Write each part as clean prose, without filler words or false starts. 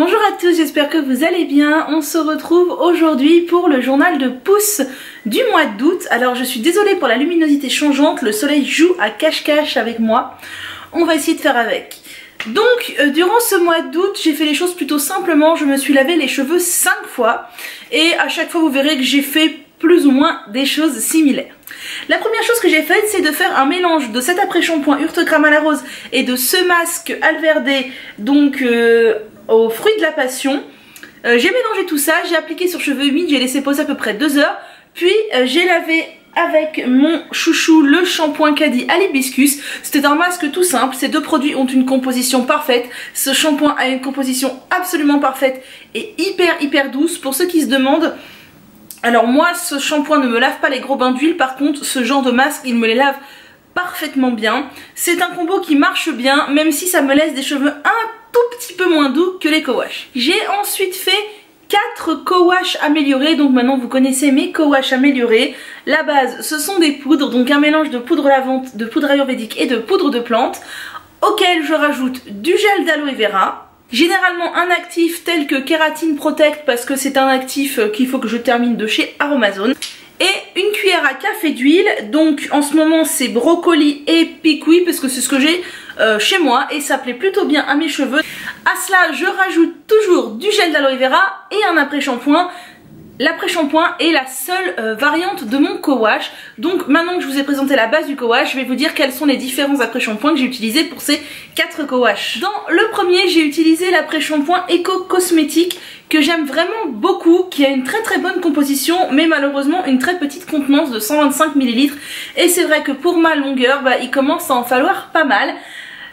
Bonjour à tous, j'espère que vous allez bien. On se retrouve aujourd'hui pour le journal de pouce du mois d'août. Alors je suis désolée pour la luminosité changeante, le soleil joue à cache-cache avec moi. On va essayer de faire avec. Donc durant ce mois d'août, j'ai fait les choses plutôt simplement. Je me suis lavé les cheveux 5 fois et à chaque fois vous verrez que j'ai fait plus ou moins des choses similaires. La première chose que j'ai faite, c'est de faire un mélange de cet après-shampoing Urte-Crème à la rose et de ce masque Alverde, donc aux fruits de la passion. J'ai mélangé tout ça, j'ai appliqué sur cheveux humides, j'ai laissé poser à peu près 2 heures, puis j'ai lavé avec mon chouchou le shampoing Caddy à l'hibiscus. C'était un masque tout simple, ces deux produits ont une composition parfaite. Ce shampoing a une composition absolument parfaite et hyper douce. Pour ceux qui se demandent, alors moi ce shampoing ne me lave pas les gros bains d'huile, par contre ce genre de masque il me les lave parfaitement bien. C'est un combo qui marche bien, même si ça me laisse des cheveux un tout petit peu moins doux que les co-wash. J'ai ensuite fait 4 co-wash améliorés, donc maintenant vous connaissez mes co-wash améliorés. La base ce sont des poudres, donc un mélange de poudre lavante, de poudre ayurvédique et de poudre de plante, auquel je rajoute du gel d'aloe vera. Généralement un actif tel que Kératine Protect parce que c'est un actif qu'il faut que je termine de chez Aromazone. Et une cuillère à café d'huile, donc en ce moment c'est brocoli et picoui parce que c'est ce que j'ai chez moi et ça plaît plutôt bien à mes cheveux. À cela je rajoute toujours du gel d'aloe vera et un après-shampoing. L'après-shampoing est la seule variante de mon co-wash. Donc maintenant que je vous ai présenté la base du co-wash, je vais vous dire quels sont les différents après-shampoings que j'ai utilisés pour ces 4 co-wash. Dans le premier, j'ai utilisé l'après-shampoing Eco Cosmétique que j'aime vraiment beaucoup, qui a une très bonne composition, mais malheureusement une très petite contenance de 125 ml. Et c'est vrai que pour ma longueur, il commence à en falloir pas mal.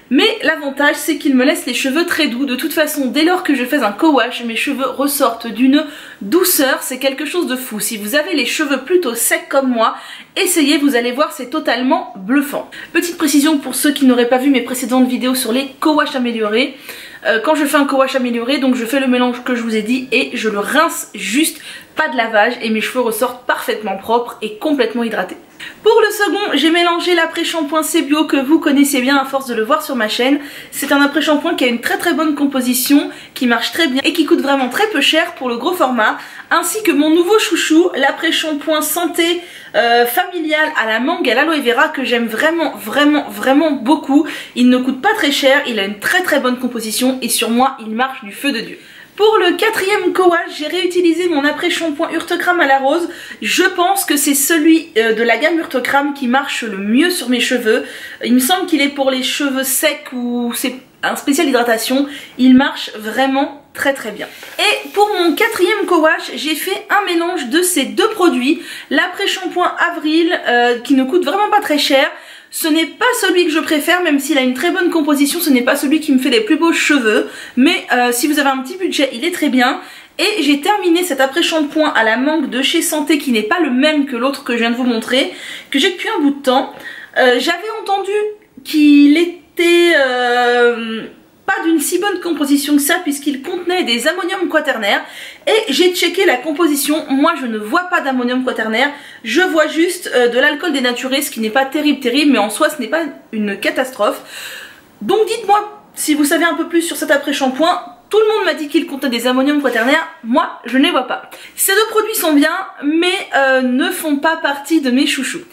Mais l'avantage c'est qu'il me laisse les cheveux très doux. De toute façon dès lors que je fais un co-wash, mes cheveux ressortent d'une douceur, c'est quelque chose de fou. Si vous avez les cheveux plutôt secs comme moi, essayez, vous allez voir, c'est totalement bluffant. Petite précision pour ceux qui n'auraient pas vu mes précédentes vidéos sur les co-wash améliorés. Quand je fais un co-wash amélioré, donc je fais le mélange que je vous ai dit et je le rince juste, pas de lavage, et mes cheveux ressortent parfaitement propres et complètement hydratés. Pour le second, j'ai mélangé l'après-shampoing Sebio que vous connaissez bien à force de le voir sur ma chaîne. C'est un après-shampoing qui a une très bonne composition, qui marche très bien et qui coûte vraiment très peu cher pour le gros format. Ainsi que mon nouveau chouchou, l'après-shampoing santé familial à la mangue et à l'aloe vera que j'aime vraiment beaucoup. Il ne coûte pas très cher, il a une très bonne composition et sur moi il marche du feu de Dieu. Pour le quatrième co-wash, j'ai réutilisé mon après-shampoing Urte-Crème à la rose. Je pense que c'est celui de la gamme Urte-Crème qui marche le mieux sur mes cheveux. Il me semble qu'il est pour les cheveux secs ou c'est un spécial hydratation. Il marche vraiment très bien. Et pour mon quatrième co-wash, j'ai fait un mélange de ces deux produits. L'après-shampoing Avril qui ne coûte vraiment pas très cher. Ce n'est pas celui que je préfère, même s'il a une très bonne composition, ce n'est pas celui qui me fait les plus beaux cheveux. Mais si vous avez un petit budget, il est très bien. Et j'ai terminé cet après-shampoing à la mangue de chez Santé, qui n'est pas le même que l'autre que je viens de vous montrer, que j'ai depuis un bout de temps. J'avais entendu qu'il était pas d'une si bonne composition que ça, puisqu'il contenait des ammonium quaternaire. Et j'ai checké la composition, moi je ne vois pas d'ammonium quaternaire, je vois juste de l'alcool dénaturé, ce qui n'est pas terrible, mais en soi ce n'est pas une catastrophe. Donc dites-moi si vous savez un peu plus sur cet après-shampoing. Tout le monde m'a dit qu'il contenait des ammonium quaternaire, moi je ne les vois pas. Ces deux produits sont bien, mais ne font pas partie de mes chouchous.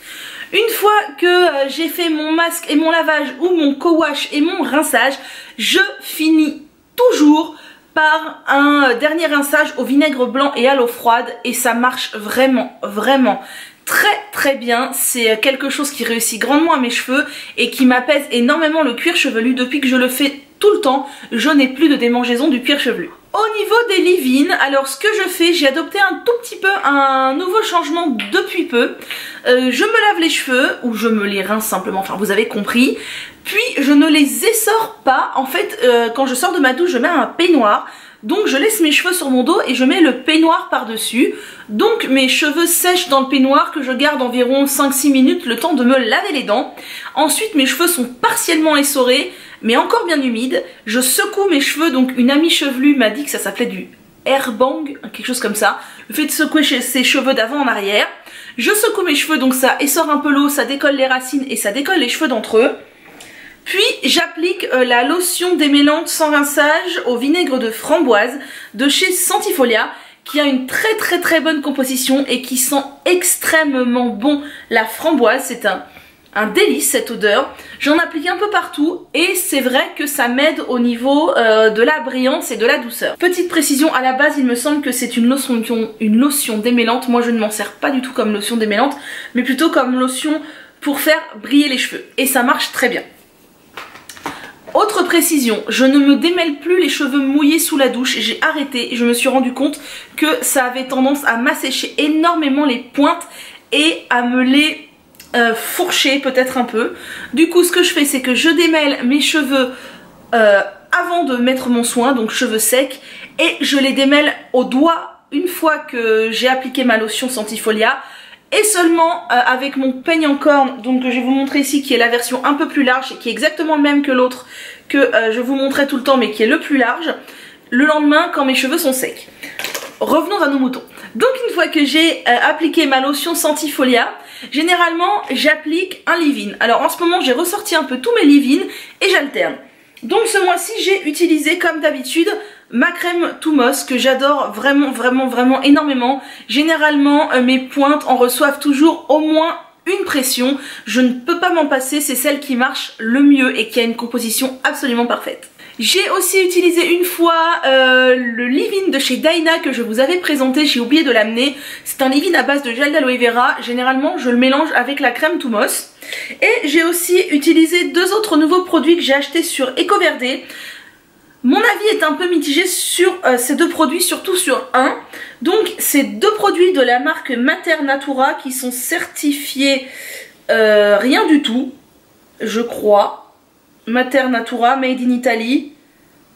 Une fois que j'ai fait mon masque et mon lavage ou mon co-wash et mon rinçage, je finis toujours par un dernier rinçage au vinaigre blanc et à l'eau froide et ça marche vraiment très bien. C'est quelque chose qui réussit grandement à mes cheveux et qui m'apaise énormément le cuir chevelu. Depuis que je le fais tout le temps, je n'ai plus de démangeaison du cuir chevelu. Au niveau des leave-in, alors ce que je fais, j'ai adopté un tout petit peu un nouveau changement depuis peu. Je me lave les cheveux, ou je me les rince simplement, enfin vous avez compris. Puis je ne les essore pas, en fait quand je sors de ma douche je mets un peignoir. Donc je laisse mes cheveux sur mon dos et je mets le peignoir par dessus. Donc mes cheveux sèchent dans le peignoir que je garde environ 5-6 minutes le temps de me laver les dents. Ensuite mes cheveux sont partiellement essorés mais encore bien humides. Je secoue mes cheveux, donc une amie chevelue m'a dit que ça s'appelait du airbang, quelque chose comme ça. Le fait de secouer ses cheveux d'avant en arrière. Je secoue mes cheveux, donc ça essore un peu l'eau, ça décolle les racines et ça décolle les cheveux d'entre eux. Puis j'applique la lotion démêlante sans rinçage au vinaigre de framboise de chez Sentifolia, qui a une très bonne composition et qui sent extrêmement bon la framboise. C'est un délice cette odeur. J'en applique un peu partout et c'est vrai que ça m'aide au niveau de la brillance et de la douceur. Petite précision, à la base il me semble que c'est une lotion démêlante. Moi je ne m'en sers pas du tout comme lotion démêlante, mais plutôt comme lotion pour faire briller les cheveux. Et ça marche très bien. Autre précision, je ne me démêle plus les cheveux mouillés sous la douche. J'ai arrêté et je me suis rendu compte que ça avait tendance à m'assécher énormément les pointes et à me les fourcher peut-être un peu. Du coup ce que je fais, c'est que je démêle mes cheveux avant de mettre mon soin, donc cheveux secs, et je les démêle au doigt une fois que j'ai appliqué ma lotion Sentifolia. Et seulement avec mon peigne en corne, donc que je vais vous montrer ici, qui est la version un peu plus large, qui est exactement le même que l'autre que je vous montrais tout le temps, mais qui est le plus large, le lendemain quand mes cheveux sont secs. Revenons à nos moutons. Donc une fois que j'ai appliqué ma lotion Sentifolia, généralement j'applique un leave-in. Alors en ce moment j'ai ressorti un peu tous mes leave-in et j'alterne. Donc ce mois-ci j'ai utilisé comme d'habitude ma crème Thumos que j'adore vraiment énormément. Généralement mes pointes en reçoivent toujours au moins une pression. Je ne peux pas m'en passer, c'est celle qui marche le mieux et qui a une composition absolument parfaite. J'ai aussi utilisé une fois le leave-in de chez Daina que je vous avais présenté, j'ai oublié de l'amener. C'est un leave-in à base de gel d'aloe vera. Généralement je le mélange avec la crème Thumos. Et j'ai aussi utilisé deux autres nouveaux produits que j'ai achetés sur EcoVerde. Mon avis est un peu mitigé sur ces deux produits, surtout sur un. Donc c'est deux produits de la marque Mater Natura qui sont certifiés rien du tout, je crois. Mater Natura, made in Italy.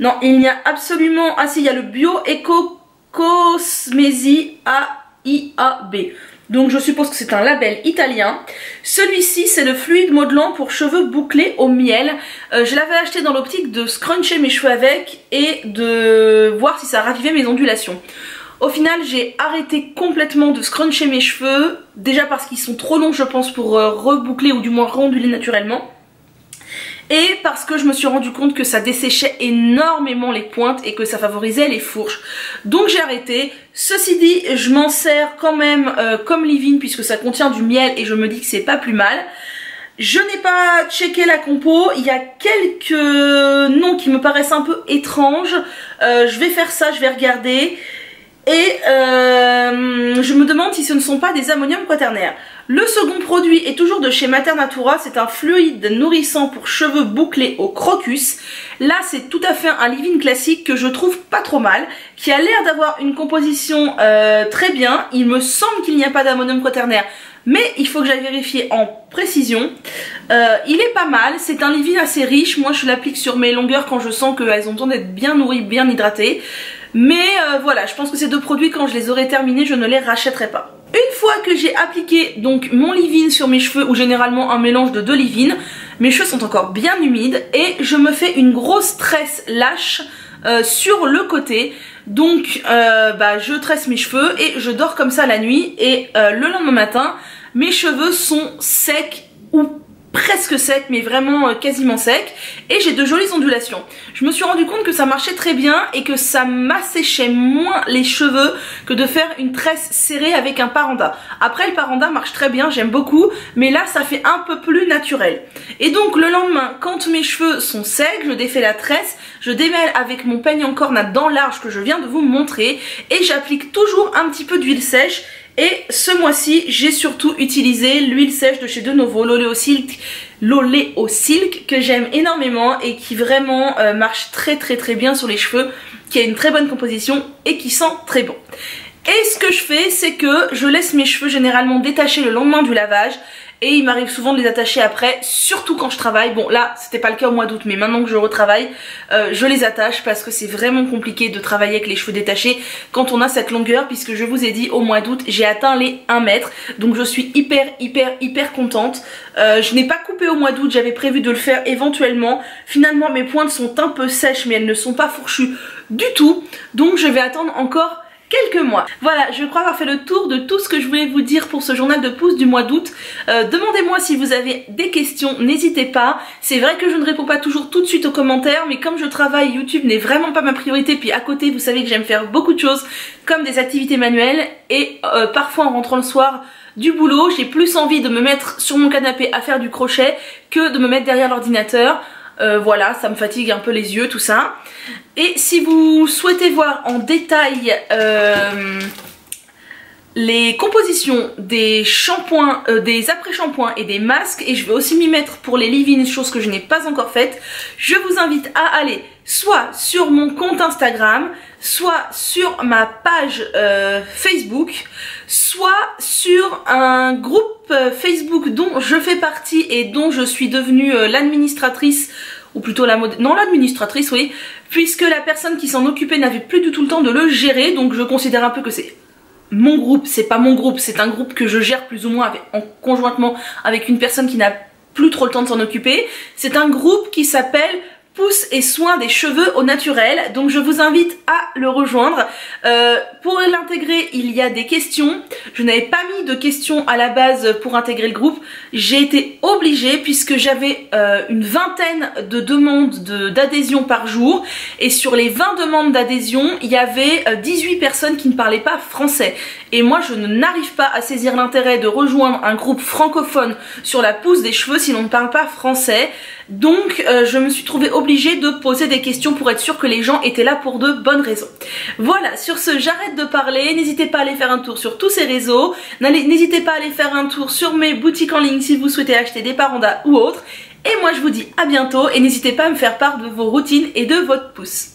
Non, il n'y a absolument... Ah si, il y a le Bio Eco Cosmesi AIAB. Donc je suppose que c'est un label italien. Celui-ci c'est le fluide modelant pour cheveux bouclés au miel. Je l'avais acheté dans l'optique de scruncher mes cheveux avec et de voir si ça ravivait mes ondulations. Au final j'ai arrêté complètement de scruncher mes cheveux. Déjà parce qu'ils sont trop longs je pense pour reboucler ou du moins ronduler naturellement. Et parce que je me suis rendu compte que ça desséchait énormément les pointes et que ça favorisait les fourches. Donc j'ai arrêté. Ceci dit, je m'en sers quand même comme leave-in puisque ça contient du miel et je me dis que c'est pas plus mal. Je n'ai pas checké la compo, il y a quelques noms qui me paraissent un peu étranges. Je vais faire ça, je vais regarder. Et je me demande si ce ne sont pas des ammonium quaternaire. Le second produit est toujours de chez Mater Natura, c'est un fluide nourrissant pour cheveux bouclés au crocus. Là c'est tout à fait un leave-in classique que je trouve pas trop mal, qui a l'air d'avoir une composition très bien. Il me semble qu'il n'y a pas d'ammonium quaternaire, mais il faut que j'aille vérifier en précision. Il est pas mal, c'est un leave-in assez riche, moi je l'applique sur mes longueurs quand je sens qu'elles ont besoin d'être bien nourries, bien hydratées. Mais voilà, je pense que ces deux produits, quand je les aurai terminés, je ne les rachèterai pas. Une fois que j'ai appliqué donc mon leave-in sur mes cheveux, ou généralement un mélange de deux leave-in, mes cheveux sont encore bien humides et je me fais une grosse tresse lâche sur le côté. Donc je tresse mes cheveux et je dors comme ça la nuit et le lendemain matin, mes cheveux sont secs ou presque sec, mais vraiment quasiment sec, et j'ai de jolies ondulations. Je me suis rendu compte que ça marchait très bien et que ça m'asséchait moins les cheveux que de faire une tresse serrée avec un paranda. Après le paranda marche très bien, j'aime beaucoup, mais là ça fait un peu plus naturel. Et donc le lendemain, quand mes cheveux sont secs, je défais la tresse, je démêle avec mon peigne en corne à dents larges que je viens de vous montrer, et j'applique toujours un petit peu d'huile sèche. Et ce mois-ci, j'ai surtout utilisé l'huile sèche de chez De Novo, l'Oléo Silk, que j'aime énormément et qui vraiment marche très bien sur les cheveux, qui a une très bonne composition et qui sent très bon. Et ce que je fais, c'est que je laisse mes cheveux généralement détachés le lendemain du lavage. Et il m'arrive souvent de les attacher après, surtout quand je travaille. Bon là c'était pas le cas au mois d'août, mais maintenant que je retravaille, je les attache parce que c'est vraiment compliqué de travailler avec les cheveux détachés quand on a cette longueur, puisque je vous ai dit au mois d'août j'ai atteint les 1 mètre, donc je suis hyper contente. Je n'ai pas coupé au mois d'août, j'avais prévu de le faire éventuellement. Finalement mes pointes sont un peu sèches mais elles ne sont pas fourchues du tout, donc je vais attendre encore quelques mois. Voilà, je crois avoir fait le tour de tout ce que je voulais vous dire pour ce journal de pouce du mois d'août. Demandez-moi si vous avez des questions, n'hésitez pas. C'est vrai que je ne réponds pas toujours tout de suite aux commentaires, mais comme je travaille, YouTube n'est vraiment pas ma priorité. Puis à côté, vous savez que j'aime faire beaucoup de choses, comme des activités manuelles, et parfois en rentrant le soir du boulot, j'ai plus envie de me mettre sur mon canapé à faire du crochet que de me mettre derrière l'ordinateur. Voilà, ça me fatigue un peu les yeux, tout ça. Et si vous souhaitez voir en détail les compositions des shampoings, des après-shampoings et des masques, et je vais aussi m'y mettre pour les leave-in, chose que je n'ai pas encore faite, je vous invite à aller soit sur mon compte Instagram, soit sur ma page Facebook, soit sur un groupe Facebook dont je fais partie et dont je suis devenue l'administratrice, ou plutôt l'administratrice, oui, puisque la personne qui s'en occupait n'avait plus du tout le temps de le gérer, donc je considère un peu que c'est mon groupe. C'est pas mon groupe, c'est un groupe que je gère plus ou moins conjointement avec une personne qui n'a plus trop le temps de s'en occuper. C'est un groupe qui s'appelle Pouce et soins des cheveux au naturel, donc je vous invite à le rejoindre. Pour l'intégrer, il y a des questions. Je n'avais pas mis de questions à la base pour intégrer le groupe. J'ai été obligée puisque j'avais une vingtaine de demandes d'adhésion par jour, et sur les 20 demandes d'adhésion, il y avait 18 personnes qui ne parlaient pas français. Et moi je n'arrive pas à saisir l'intérêt de rejoindre un groupe francophone sur la pousse des cheveux si l'on ne parle pas français. Donc je me suis trouvée obligée de poser des questions pour être sûre que les gens étaient là pour de bonnes raisons. Voilà, sur ce j'arrête de parler, n'hésitez pas à aller faire un tour sur tous ces réseaux, n'hésitez pas à aller faire un tour sur mes boutiques en ligne si vous souhaitez acheter des parandas ou autres. Et moi je vous dis à bientôt et n'hésitez pas à me faire part de vos routines et de votre pouce.